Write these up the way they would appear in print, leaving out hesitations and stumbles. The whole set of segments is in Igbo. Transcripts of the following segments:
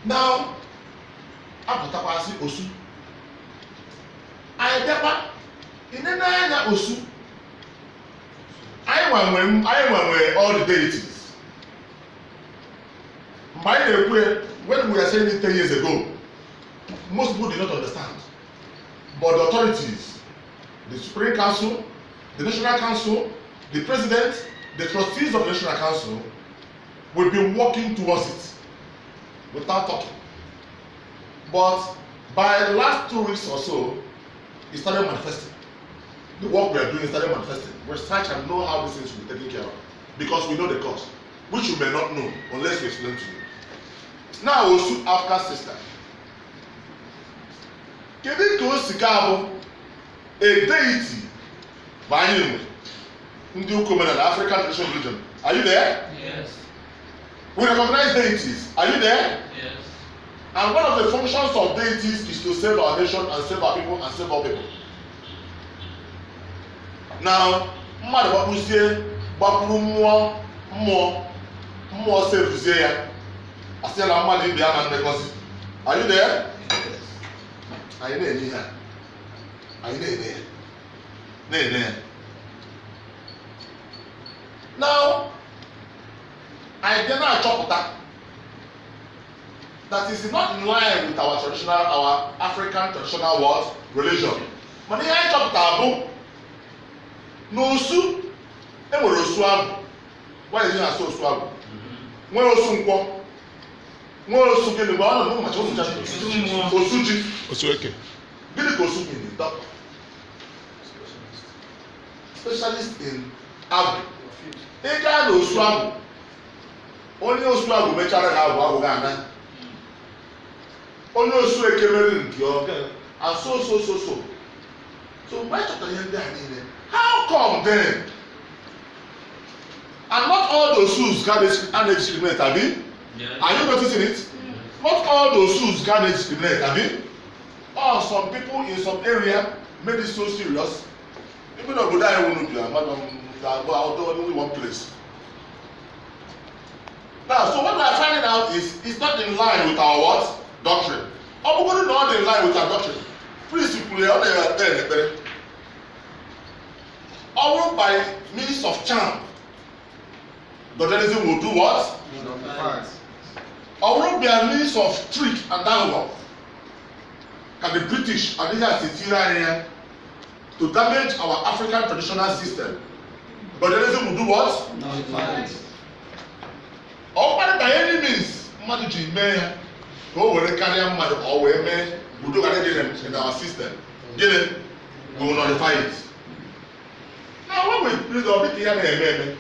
Now, apụtakwasị osu. Anyị bịakwa ine n'anya osu. Anyị nwere all the deities. When we are saying it 10 years ago, most people did not understand. But the authorities, the Supreme Council, the National Council, the President, the trustees of the National Council will be working towards it without talking. But by the last 2 weeks or so, it started manifesting. The work we are doing started manifesting. Research and know how these things will be taken care of. Because we know the cause, which you may not know unless we explain to you. Now, Osu Outcast system. Kedu ka o si ka bụ a deity banyere ndị Ukome na African traditional religion? Are you there? Yes. We recognize deities. Are you there? Yes. And one of the functions of deities is to save our nation and save our people and save all people. Now, mmadụ gbapụrụ mmụọ sevuzie ya. Asị na mmadụ ibe ya ma ndekọzi. Are you there? Anyị na-enye ha. Anyị na-ene ya. Now, I did not achọpụta that is not in line with our African traditional world religion. Mana ihe anyị chọpụtara bụ n'osu enwere osu agụ. Why is it na-asụ osu agụ? Nwere osu nkwọ. Nwere osu gịnị mgbe ọ nọ n'ụmụcha osu ji. Osu eke. Gịnị ka osu gịnị? Doctor. Specialist in agụ. Ị gaa n'osu agụ. Onye osu agụ mechara ga agụ ga-ana. Onye osu eke mere nke ọ and so. So why chọtara ihe ndị a niile? How come then? And not all those shoes can discriminate, abi? Yeah. Are you noticing it? Yes. Not all those shoes can discriminate, abi? Oh, some people in some area made it so serious. Even though I won't be, go out only one place. Now, so what we are finding out is it's not in line with our what? Doctrine. Or we're going to not in line with our doctrine. Principally, all they are there. Or by means of charm, Dodgerism will do what? Or by means of trick and dagger. Can the British and the to damage our African traditional system? Dodgerism will do what? Or by any means, managing mayor, go where they carry a mother or where men will do in our system. Get it? We will notify it. Now, when we read the bit here,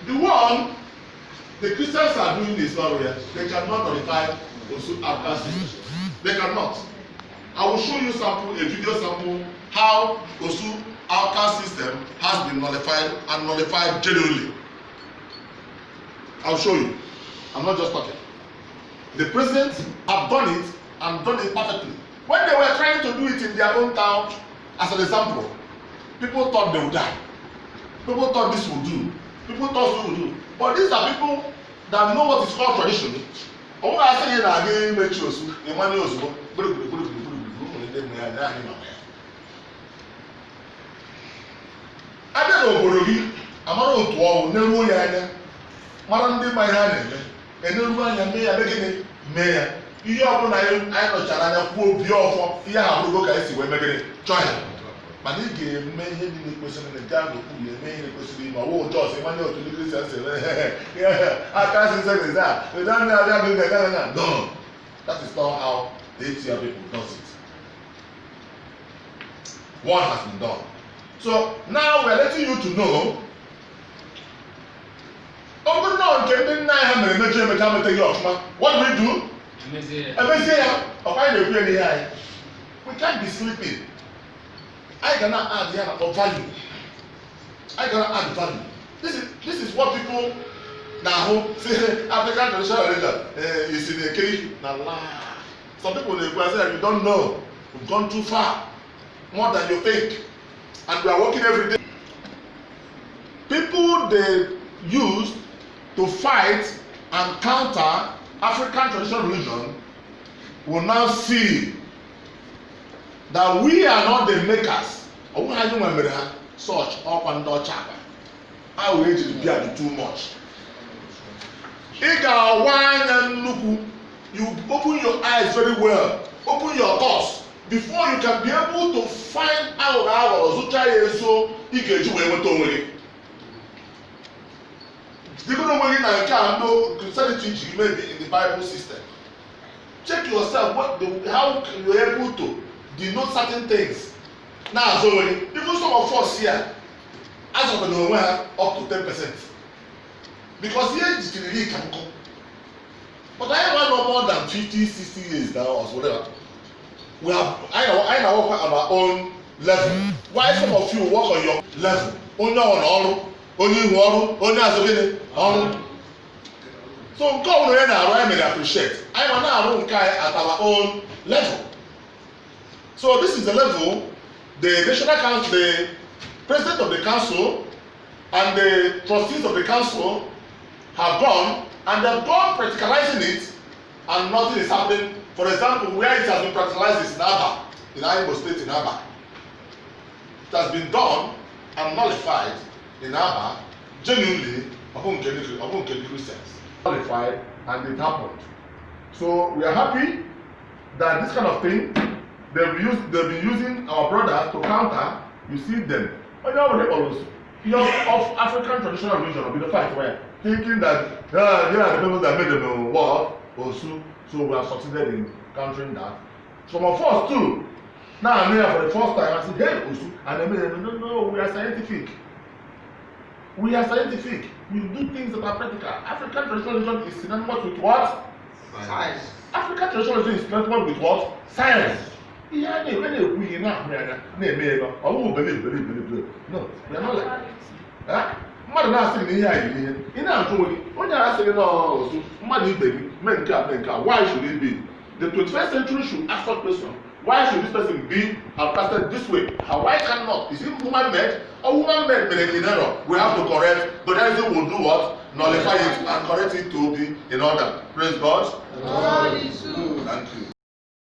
the one the Christians are doing this barrier, they cannot notify Osu Outcast. They cannot. I will show you a video sample, how Osu Outcast system has been nullified and nullified genuinely. I'll show you. I'm not just talking. The president have done it and done it perfectly. When they were trying to do it in their own town, as an example, people thought they would die. People thought this would do. People thought this would do. But these are people that know what is called tradition. I want to say that again, make sure the money was I don't know, Borogi. I'm not going to know ya. Madam, my hand, and no one may have beginning. Mayor, you are going to know China, poor Biofo. You have to look at it when making it. Try it. But he gave me the question in the town, he made the question in my own jaws, and money to the Christians. Yeah, I can't say that. We don't have no. That is not how the ATR people does it. What has been done. So now we are letting you to know. What do we do? We can't be sleeping. I cannot add here of value. I cannot add value. This is what people now say African traditional religion is in a cage. Some people they say you don't know. We've gone too far, more than you think, and we are working every day. People they use to fight and counter African traditional religion will now see that we are not the makers. Such up and Ochakee. I will be too much. You open your eyes very well, open your thoughts before you can be able to find out how so you can do it. No Christianity maybe in the Bible system. Check yourself how you are able to denote certain things. Now, so even some of us here, as of the up to 10%. Because here is the really can come. But I have no more than 50, 60 years now or whatever. We have I now work on our own level. Why some of you work on your level? Only on all, only as a so come here now, I may appreciate. I am now at our own level. So this is the level the National Council, the President of the Council, and the trustees of the Council have gone, and they've gone practicalizing it, and nothing is happening. For example, where it has been practicalized is in Aba, in Igbo State in Aba. It has been done and nullified in Aba, genuinely, among Christians. Nullified, and it happened. So we are happy that this kind of thing, they've been using our brothers to counter. You see them. Of African traditional religion will be the fight where thinking that they are the people that made them war also. So we have succeeded in countering that. Some of us too. Now I'm here for the first time. I said, hey, Osu, and they made them no, we are scientific. We are scientific. We do things that are practical. African traditional religion is synonymous with what? Science. African traditional religion is synonymous with what? Science. Yeah, no, we are not believe. No, we are not like that. Mother now saying here, in our joy, when you are saying, no, money baby, men car, why should it be? The 21st century should ask that question. Why should this person be outcasted this way? Why cannot? Is it woman made or woman made in error? We have to correct, but then will do what? Nullify it and correct it to be in order. Praise God. God is good. Thank you.